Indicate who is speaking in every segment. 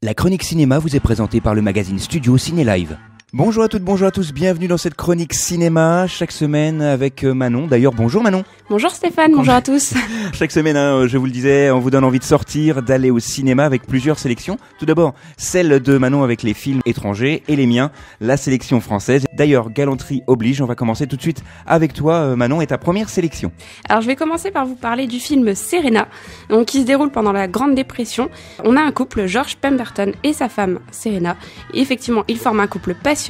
Speaker 1: La chronique cinéma vous est présentée par le magazine Studio Ciné Live. Bonjour à toutes, bonjour à tous, bienvenue dans cette chronique cinéma, chaque semaine avec Manon. D'ailleurs, bonjour Manon.
Speaker 2: Bonjour Stéphane, bonjour à tous.
Speaker 1: Chaque semaine, je vous le disais, on vous donne envie de sortir, d'aller au cinéma avec plusieurs sélections. Tout d'abord, celle de Manon avec les films étrangers et les miens, la sélection française. D'ailleurs, galanterie oblige, on va commencer tout de suite avec toi Manon et ta première sélection.
Speaker 2: Alors je vais commencer par vous parler du film Serena, donc, qui se déroule pendant la Grande Dépression. On a un couple, George Pemberton et sa femme Serena. Et effectivement, ils forment un couple passionné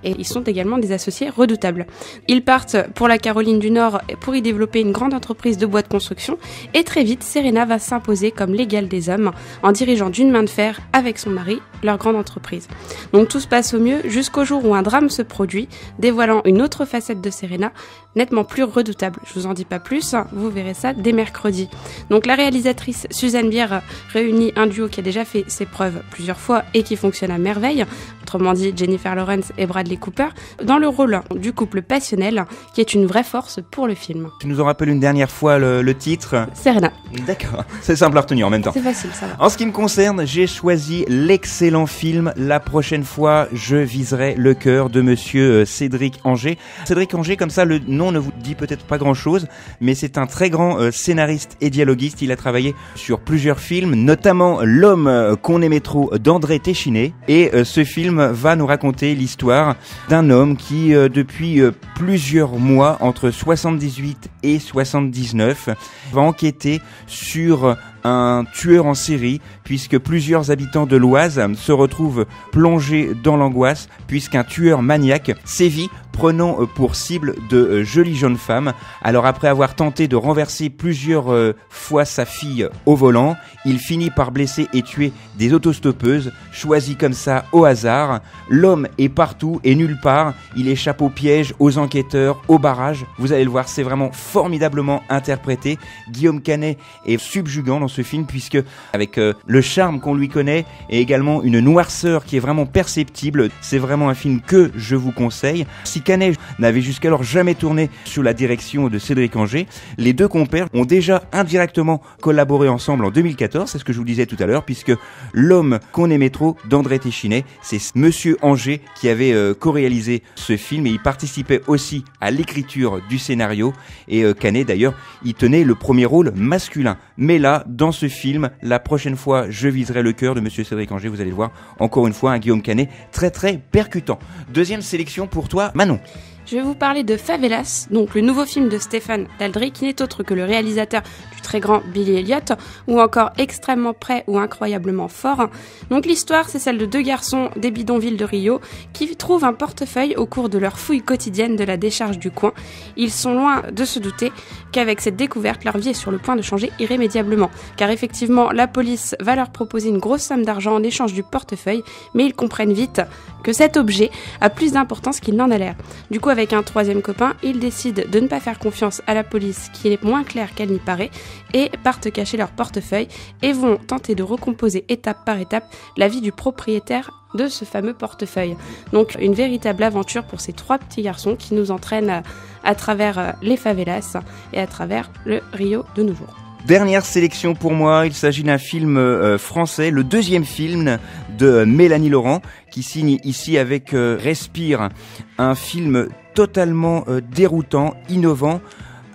Speaker 2: et ils sont également des associés redoutables. Ils partent pour la Caroline du Nord pour y développer une grande entreprise de bois de construction et très vite, Serena va s'imposer comme l'égale des hommes en dirigeant d'une main de fer avec son mari leur grande entreprise. Donc tout se passe au mieux jusqu'au jour où un drame se produit, dévoilant une autre facette de Serena, nettement plus redoutable. Je vous en dis pas plus, vous verrez ça dès mercredi. Donc la réalisatrice Suzanne Bier réunit un duo qui a déjà fait ses preuves plusieurs fois et qui fonctionne à merveille, autrement dit Jennifer Lawrence et Bradley Cooper, dans le rôle du couple passionnel qui est une vraie force pour le film.
Speaker 1: Tu nous en rappelles une dernière fois le titre ?
Speaker 2: Serena.
Speaker 1: D'accord, c'est simple à retenir en même temps.
Speaker 2: C'est facile, ça va.
Speaker 1: En ce qui me concerne, j'ai choisi l'excellent film La prochaine fois, je viserai le cœur de monsieur Cédric Angé. Cédric Angé, comme ça, le nom ne vous dit peut-être pas grand-chose, mais c'est un très grand scénariste et dialoguiste. Il a travaillé sur plusieurs films, notamment L'homme qu'on aimait trop d'André Téchiné. Et ce film va nous raconter l'histoire d'un homme qui, depuis plusieurs mois, entre 78 et 79, va enquêter sur un tueur en série, puisque plusieurs habitants de l'Oise se retrouvent plongés dans l'angoisse, puisqu'un tueur maniaque sévit, prenant pour cible de jolies jeunes femmes. Alors après avoir tenté de renverser plusieurs fois sa fille au volant, il finit par blesser et tuer des autostoppeuses, choisies comme ça au hasard. L'homme est partout et nulle part, il échappe aux pièges, aux enquêteurs, aux barrages. Vous allez le voir, c'est vraiment formidablement interprété. Guillaume Canet est subjugant dans ce film, puisque avec le charme qu'on lui connaît et également une noirceur qui est vraiment perceptible, c'est vraiment un film que je vous conseille. Si Canet n'avait jusqu'alors jamais tourné sous la direction de Cédric Angé, les deux compères ont déjà indirectement collaboré ensemble en 2014, c'est ce que je vous disais tout à l'heure, puisque L'homme qu'on aimait trop d'André Téchiné, c'est monsieur Angé qui avait co-réalisé ce film et il participait aussi à l'écriture du scénario, et Canet d'ailleurs il tenait le premier rôle masculin. Mais là, dans ce film, La prochaine fois, je viserai le cœur de monsieur Cédric Angé, vous allez le voir, encore une fois, un Guillaume Canet très très percutant. Deuxième sélection pour toi, Manon.
Speaker 2: Je vais vous parler de Favelas, donc le nouveau film de Stéphane Daldry, qui n'est autre que le réalisateur du très grand Billy Elliot, ou encore Extrêmement prêt ou Incroyablement fort. Donc l'histoire, c'est celle de deux garçons des bidonvilles de Rio qui trouvent un portefeuille au cours de leur fouille quotidienne de la décharge du coin. Ils sont loin de se douter qu'avec cette découverte, leur vie est sur le point de changer irrémédiablement. Car effectivement, la police va leur proposer une grosse somme d'argent en échange du portefeuille, mais ils comprennent vite que cet objet a plus d'importance qu'il n'en a l'air. Du coup, avec un troisième copain, ils décident de ne pas faire confiance à la police qui est moins claire qu'elle n'y paraît et partent cacher leur portefeuille et vont tenter de recomposer étape par étape la vie du propriétaire de ce fameux portefeuille. Donc une véritable aventure pour ces trois petits garçons qui nous entraînent à travers les favelas et à travers le Rio de nos jours.
Speaker 1: Dernière sélection pour moi, il s'agit d'un film français, le deuxième film de Mélanie Laurent, qui signe ici avec Respire, un film totalement déroutant, innovant,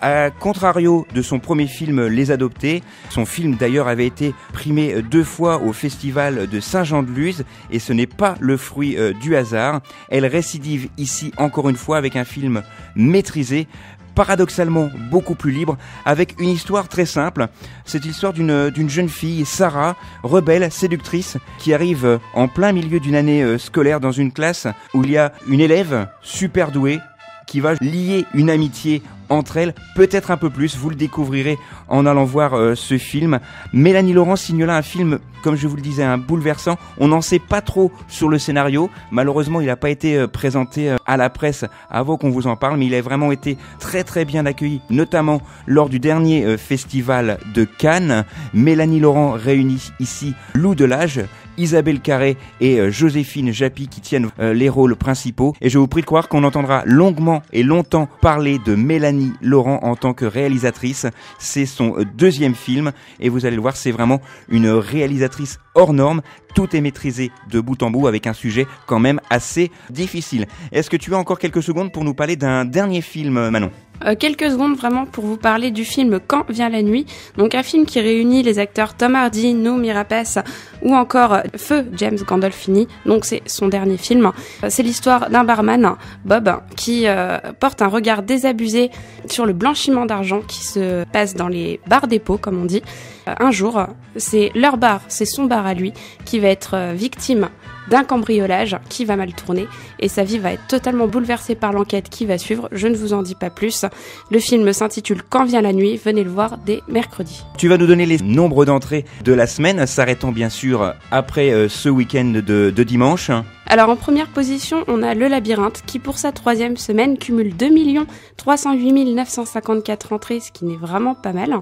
Speaker 1: à contrario de son premier film Les Adoptés. Son film d'ailleurs avait été primé 2 fois au festival de Saint-Jean-de-Luz et ce n'est pas le fruit du hasard. Elle récidive ici encore une fois avec un film maîtrisé, paradoxalement beaucoup plus libre, avec une histoire très simple. C'est l'histoire d'une jeune fille, Sarah, rebelle, séductrice, qui arrive en plein milieu d'une année scolaire dans une classe où il y a une élève super douée qui va lier une amitié entre elles, peut-être un peu plus, vous le découvrirez en allant voir ce film. Mélanie Laurent signe là un film, comme je vous le disais, un bouleversant. On n'en sait pas trop sur le scénario, malheureusement il n'a pas été présenté à la presse avant qu'on vous en parle, mais il a vraiment été très très bien accueilli, notamment lors du dernier festival de Cannes. Mélanie Laurent réunit ici Lou Delage, Isabelle Carré et Joséphine Japy qui tiennent les rôles principaux. Et je vous prie de croire qu'on entendra longuement et longtemps parler de Mélanie Laurent en tant que réalisatrice. C'est son deuxième film et vous allez le voir, c'est vraiment une réalisatrice hors norme. Tout est maîtrisé de bout en bout avec un sujet quand même assez difficile. Est-ce que tu as encore quelques secondes pour nous parler d'un dernier film, Manon ?
Speaker 2: Quelques secondes vraiment pour vous parler du film Quand vient la nuit, donc un film qui réunit les acteurs Tom Hardy, Noomi Rapace ou encore Feu James Gandolfini, donc c'est son dernier film. C'est l'histoire d'un barman, Bob, qui porte un regard désabusé sur le blanchiment d'argent qui se passe dans les bars dépôts comme on dit. Un jour, c'est leur bar, c'est son bar à lui qui va être victime d'un cambriolage qui va mal tourner et sa vie va être totalement bouleversée par l'enquête qui va suivre. Je ne vous en dis pas plus. Le film s'intitule Quand vient la nuit, venez le voir dès mercredi.
Speaker 1: Tu vas nous donner les nombres d'entrées de la semaine, s'arrêtant bien sûr après ce week-end de dimanche.
Speaker 2: Alors en première position, on a Le Labyrinthe qui pour sa 3e semaine cumule 2 308 954 entrées, ce qui n'est vraiment pas mal.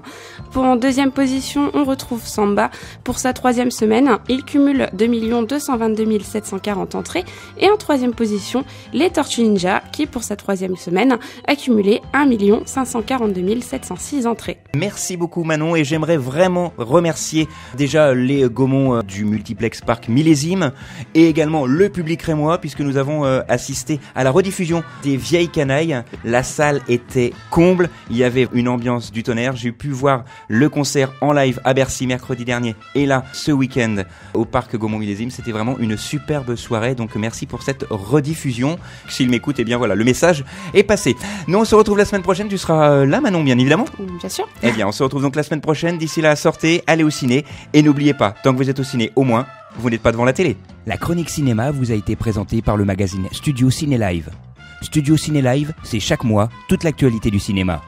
Speaker 2: Pour en deuxième position, on retrouve Samba. Pour sa 3e semaine, il cumule 2 222 740 entrées. Et en 3e position, Les Tortues Ninja qui pour sa 3e semaine a cumulé 1 542 706 entrées.
Speaker 1: Merci beaucoup Manon et j'aimerais vraiment remercier déjà les Gaumont du Multiplex Parc Millésime et également le public rémois puisque nous avons assisté à la rediffusion des Vieilles Canailles. La salle était comble, il y avait une ambiance du tonnerre. J'ai pu voir le concert en live à Bercy mercredi dernier et là ce week-end au Parc Gaumont Millésime. C'était vraiment une superbe soirée, donc merci pour cette rediffusion. S'il m'écoute, eh bien voilà, le message est passé. Nous on se retrouve la semaine prochaine, tu seras là Manon bien évidemment.
Speaker 2: Bien sûr.
Speaker 1: Eh bien on se retrouve donc la semaine prochaine, d'ici là sortez, allez au ciné et n'oubliez pas, tant que vous êtes au ciné au moins, vous n'êtes pas devant la télé.
Speaker 3: La chronique cinéma vous a été présentée par le magazine Studio Ciné Live. Studio Ciné Live, c'est chaque mois toute l'actualité du cinéma.